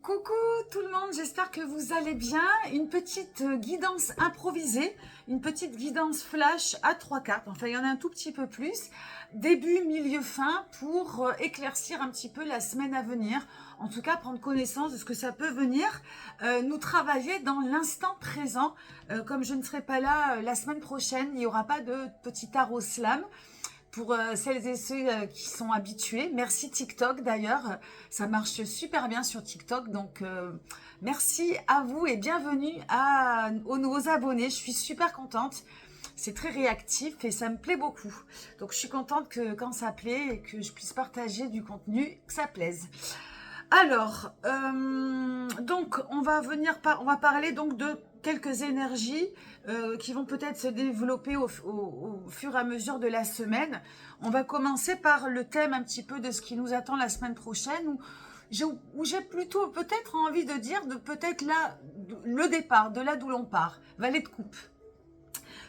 Coucou tout le monde, j'espère que vous allez bien. Une petite guidance improvisée, une petite guidance flash à 3 cartes. Enfin, il y en a un tout petit peu plus. Début, milieu, fin pour éclaircir un petit peu la semaine à venir. En tout cas, prendre connaissance de ce que ça peut venir nous travailler dans l'instant présent. Comme je ne serai pas là la semaine prochaine, il n'y aura pas de petit tarot slam. Pour celles et ceux qui sont habitués. Merci TikTok d'ailleurs, ça marche super bien sur TikTok. Donc merci à vous et bienvenue aux nouveaux abonnés. Je suis super contente, c'est très réactif et ça me plaît beaucoup. Donc je suis contente que quand ça plaît et que je puisse partager du contenu, que ça plaise. Alors, donc on va parler donc de quelques énergies qui vont peut-être se développer au fur et à mesure de la semaine. On va commencer par le thème un petit peu de ce qui nous attend la semaine prochaine, où j'ai plutôt peut-être envie de dire de peut-être là, le départ, de là d'où l'on part, valet de coupe.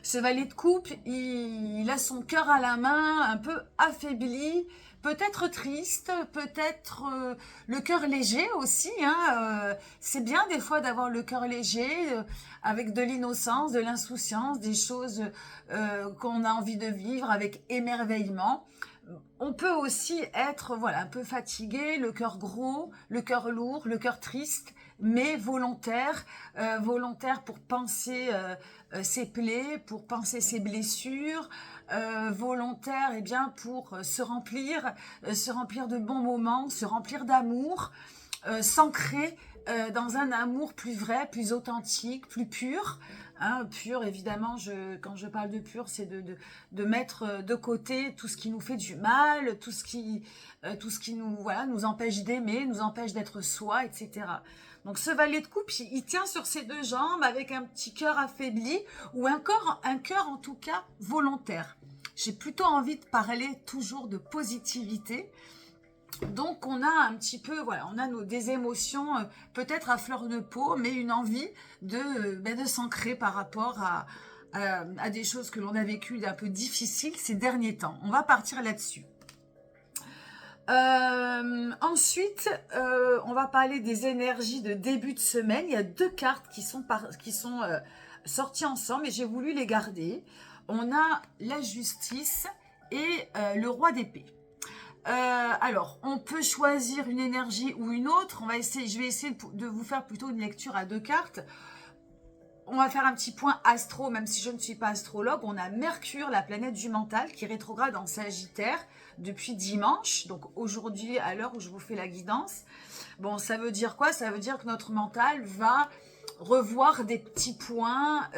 Ce valet de coupe, il a son cœur à la main, un peu affaibli, peut-être triste, peut-être le cœur léger aussi. C'est bien des fois d'avoir le cœur léger, avec de l'innocence, de l'insouciance, des choses qu'on a envie de vivre avec émerveillement. On peut aussi être un peu fatigué, le cœur gros, le cœur lourd, le cœur triste, mais volontaire pour penser ses plaies, pour penser ses blessures, volontaire pour se remplir de bons moments, se remplir d'amour, s'ancrer dans un amour plus vrai, plus authentique, plus pur. Pur, évidemment, quand je parle de pur, c'est de mettre de côté tout ce qui nous fait du mal, tout ce qui nous empêche d'aimer, nous empêche d'être soi, etc. Donc ce valet de coupe, il tient sur ses deux jambes avec un petit cœur affaibli ou un cœur en tout cas volontaire. J'ai plutôt envie de parler toujours de positivité. Donc on a un petit peu, on a des émotions peut-être à fleur de peau, mais une envie de s'ancrer par rapport à des choses que l'on a vécues d'un peu difficiles ces derniers temps. On va partir là-dessus. Ensuite, on va parler des énergies de début de semaine. Il y a deux cartes qui sont sorties ensemble et j'ai voulu les garder. On a la justice et le roi d'épée. Alors, on peut choisir une énergie ou une autre. Je vais essayer de vous faire plutôt une lecture à deux cartes. On va faire un petit point astro, même si je ne suis pas astrologue. On a Mercure, la planète du mental, qui rétrograde en Sagittaire depuis dimanche. Donc aujourd'hui, à l'heure où je vous fais la guidance. Bon, ça veut dire quoi? Ça veut dire que notre mental va revoir des petits points.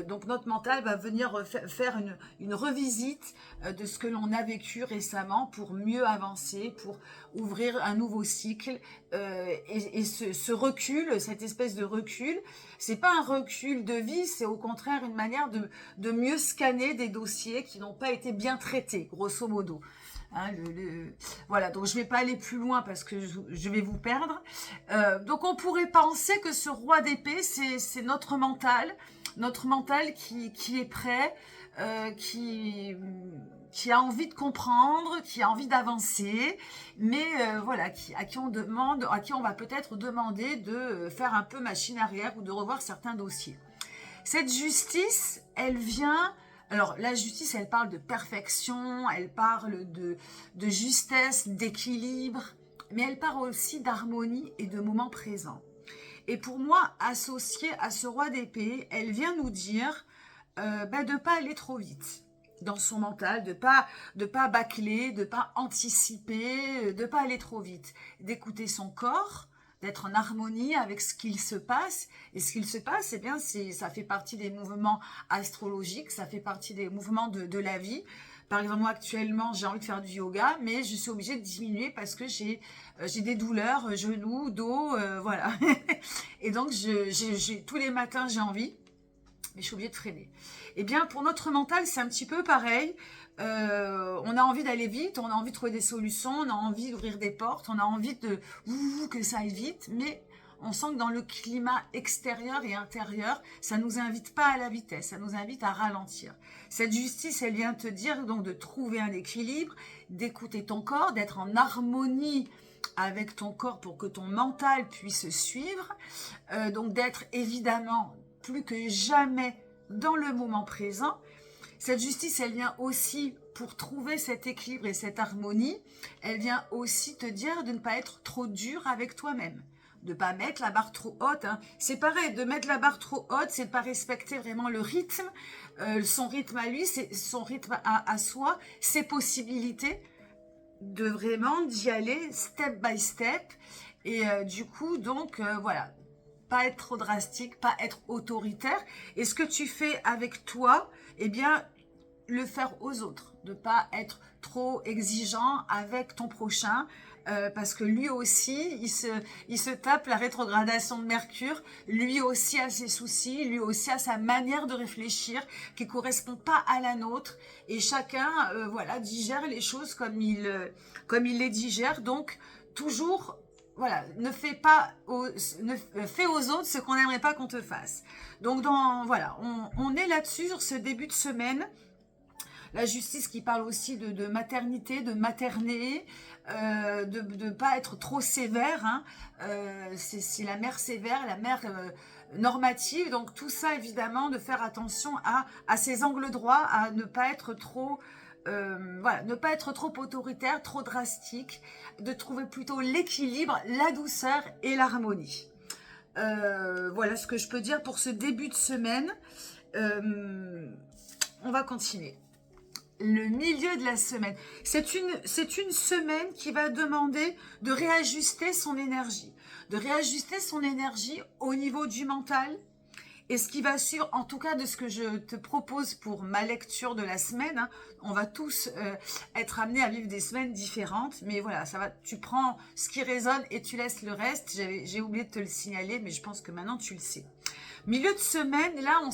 Donc notre mental va venir faire une revisite de ce que l'on a vécu récemment pour mieux avancer, pour ouvrir un nouveau cycle. Et ce recul, cette espèce de recul, c'est pas un recul de vie, c'est au contraire une manière de mieux scanner des dossiers qui n'ont pas été bien traités, grosso modo. Voilà, donc je ne vais pas aller plus loin parce que je vais vous perdre. Donc on pourrait penser que ce roi d'épée, c'est notre mental qui est prêt, qui a envie de comprendre, qui a envie d'avancer, mais à qui on va peut-être demander de faire un peu machine arrière ou de revoir certains dossiers. Cette justice, elle vient... Alors, la justice, elle parle de perfection, elle parle de justesse, d'équilibre, mais elle parle aussi d'harmonie et de moment présent. Et pour moi, associée à ce roi d'épée, elle vient nous dire de ne pas aller trop vite dans son mental, de pas bâcler, de pas anticiper, de pas aller trop vite, d'écouter son corps, d'être en harmonie avec ce qu'il se passe. Et ce qu'il se passe, ça fait partie des mouvements astrologiques, ça fait partie des mouvements de la vie. Par exemple, moi, actuellement, j'ai envie de faire du yoga, mais je suis obligée de diminuer parce que j'ai des douleurs, genoux, dos, voilà. Et donc, tous les matins, j'ai envie, mais je suis obligée de freiner. Eh bien, pour notre mental, c'est un petit peu pareil. On a envie d'aller vite, on a envie de trouver des solutions, on a envie d'ouvrir des portes, on a envie que ça aille vite, mais on sent que dans le climat extérieur et intérieur, ça ne nous invite pas à la vitesse, ça nous invite à ralentir. Cette justice, elle vient te dire donc de trouver un équilibre, d'écouter ton corps, d'être en harmonie avec ton corps pour que ton mental puisse suivre. Donc d'être évidemment plus que jamais dans le moment présent. Cette justice, elle vient aussi pour trouver cet équilibre et cette harmonie. Elle vient aussi te dire de ne pas être trop dur avec toi-même, de ne pas mettre la barre trop haute. Hein. C'est pareil, de mettre la barre trop haute, c'est de ne pas respecter vraiment le rythme, son rythme à lui, c'est son rythme à soi, ses possibilités, de vraiment d'y aller step by step. Et du coup, donc, voilà, pas être trop drastique, pas être autoritaire. Et ce que tu fais avec toi, eh bien, le faire aux autres, de pas être trop exigeant avec ton prochain, parce que lui aussi, il se tape la rétrogradation de Mercure, lui aussi a ses soucis, lui aussi a sa manière de réfléchir qui correspond pas à la nôtre, et chacun, voilà, digère les choses comme il les digère, donc toujours. Voilà, fais aux autres ce qu'on n'aimerait pas qu'on te fasse. Donc, voilà, on est là-dessus sur ce début de semaine. La justice qui parle aussi de maternité, de materner, de ne pas être trop sévère. Hein. C'est la mère sévère, la mère normative. Donc tout ça, évidemment, de faire attention à ses angles droits, à ne pas être trop... voilà, ne pas être trop autoritaire, trop drastique, de trouver plutôt l'équilibre, la douceur et l'harmonie. Voilà ce que je peux dire pour ce début de semaine. On va continuer. Le milieu de la semaine. C'est une semaine qui va demander de réajuster son énergie. De réajuster son énergie au niveau du mental. Et ce qui va suivre, en tout cas de ce que je te propose pour ma lecture de la semaine, hein, on va tous être amenés à vivre des semaines différentes. Mais voilà, ça va. Tu prends ce qui résonne et tu laisses le reste. J'ai oublié de te le signaler, mais je pense que maintenant tu le sais. Milieu de semaine, là, on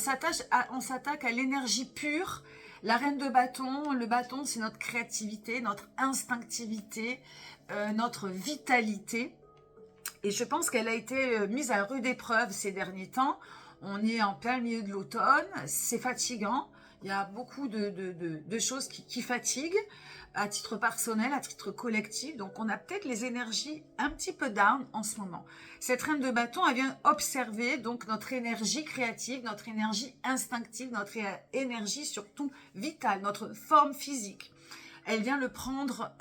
s'attaque à l'énergie pure. La reine de bâton, le bâton, c'est notre créativité, notre instinctivité, notre vitalité. Et je pense qu'elle a été mise à rude épreuve ces derniers temps. On est en plein milieu de l'automne, c'est fatigant. Il y a beaucoup de choses qui fatiguent à titre personnel, à titre collectif. Donc, on a peut-être les énergies un petit peu down en ce moment. Cette reine de bâton, elle vient observer donc notre énergie créative, notre énergie instinctive, notre énergie surtout vitale, notre forme physique. Elle vient le prendre,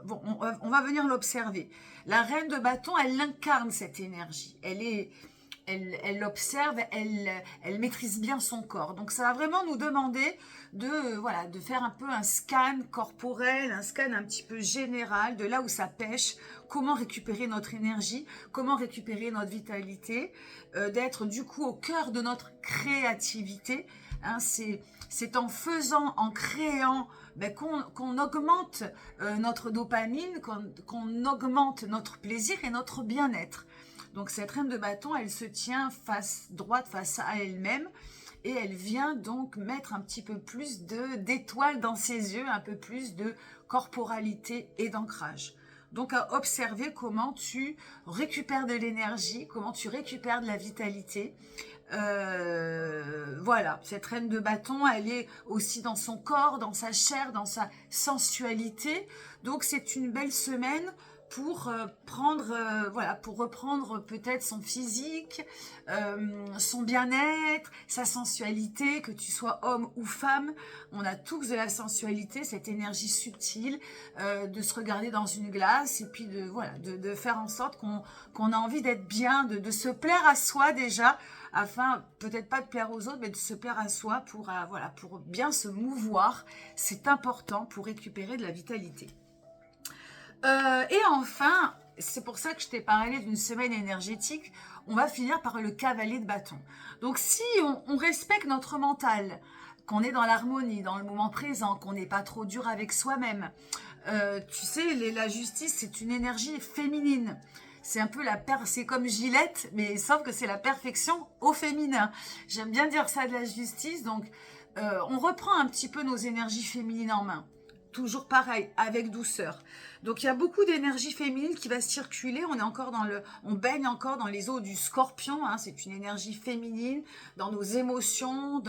bon, on va venir l'observer. La reine de bâton, elle incarne cette énergie. Elle l'observe, elle maîtrise bien son corps. Donc ça va vraiment nous demander de faire un peu un scan corporel, un scan un petit peu général de là où ça pêche, comment récupérer notre énergie, comment récupérer notre vitalité, d'être du coup au cœur de notre créativité. Hein, c'est en faisant, en créant, qu'on augmente notre dopamine, qu'on augmente notre plaisir et notre bien-être. Donc cette reine de bâton, elle se tient droite face à elle-même et elle vient donc mettre un petit peu plus d'étoiles dans ses yeux, un peu plus de corporalité et d'ancrage. Donc à observer comment tu récupères de l'énergie, comment tu récupères de la vitalité. Voilà, cette reine de bâton, elle est aussi dans son corps, dans sa chair, dans sa sensualité. Donc c'est une belle semaine pour pour reprendre peut-être son physique, son bien-être, sa sensualité, que tu sois homme ou femme. On a tous de la sensualité, cette énergie subtile, de se regarder dans une glace et puis de faire en sorte qu'on a envie d'être bien, de se plaire à soi déjà, afin peut-être pas de plaire aux autres, mais de se plaire à soi pour bien se mouvoir. C'est important pour récupérer de la vitalité. Et enfin, c'est pour ça que je t'ai parlé d'une semaine énergétique, on va finir par le cavalier de bâton. Donc si on respecte notre mental, qu'on est dans l'harmonie, dans le moment présent, qu'on n'est pas trop dur avec soi-même, tu sais, la justice, c'est une énergie féminine. C'est un peu c'est comme Gillette, mais sauf que c'est la perfection au féminin. J'aime bien dire ça de la justice, donc on reprend un petit peu nos énergies féminines en main. Toujours pareil, avec douceur. Donc il y a beaucoup d'énergie féminine qui va circuler. On baigne encore dans les eaux du Scorpion. Hein, c'est une énergie féminine dans nos émotions.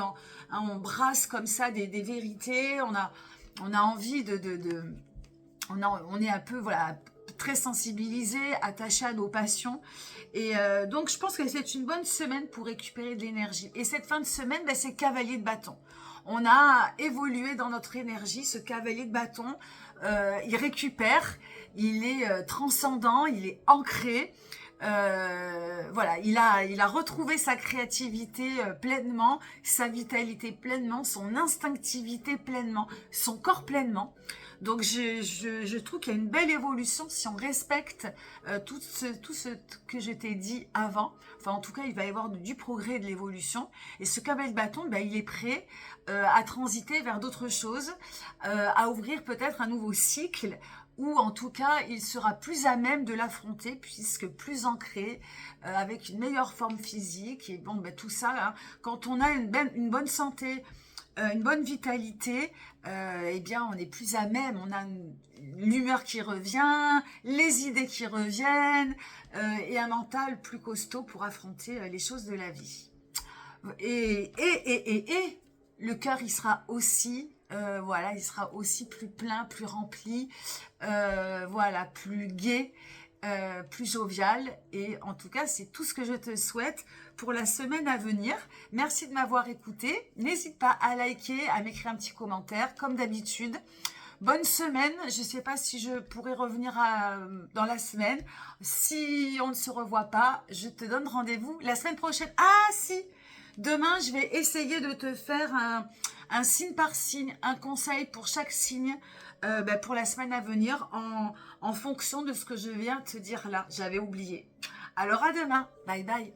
On brasse comme ça des vérités. On a envie on est un peu très sensibilisés, attachés à nos passions. Et donc, je pense que c'est une bonne semaine pour récupérer de l'énergie. Et cette fin de semaine, ben, c'est cavalier de bâton. On a évolué dans notre énergie. Ce cavalier de bâton, il récupère, il est transcendant, il est ancré. Voilà, il a retrouvé sa créativité pleinement, sa vitalité pleinement, son instinctivité pleinement, son corps pleinement. Donc je trouve qu'il y a une belle évolution si on respecte tout ce que je t'ai dit avant. Enfin, en tout cas, il va y avoir du progrès et de l'évolution. Et ce cavalier de bâton, ben, il est prêt à transiter vers d'autres choses, à ouvrir peut-être un nouveau cycle, ou en tout cas, il sera plus à même de l'affronter, puisque plus ancré, avec une meilleure forme physique. Et bon, ben, tout ça, hein, quand on a une bonne santé, une bonne vitalité, eh bien, on est plus à même, on a l'humeur qui revient, les idées qui reviennent, et un mental plus costaud pour affronter les choses de la vie. Et le cœur, il sera aussi, voilà, il sera aussi plus plein, plus rempli, voilà, plus gai, plus jovial. Et en tout cas, c'est tout ce que je te souhaite pour la semaine à venir. Merci de m'avoir écouté. N'hésite pas à liker, à m'écrire un petit commentaire, comme d'habitude. Bonne semaine. Je ne sais pas si je pourrai revenir dans la semaine. Si on ne se revoit pas, je te donne rendez-vous la semaine prochaine. Ah si! Demain, je vais essayer de te faire un signe par signe, un conseil pour chaque signe pour la semaine à venir en fonction de ce que je viens te dire là. J'avais oublié. Alors à demain. Bye bye.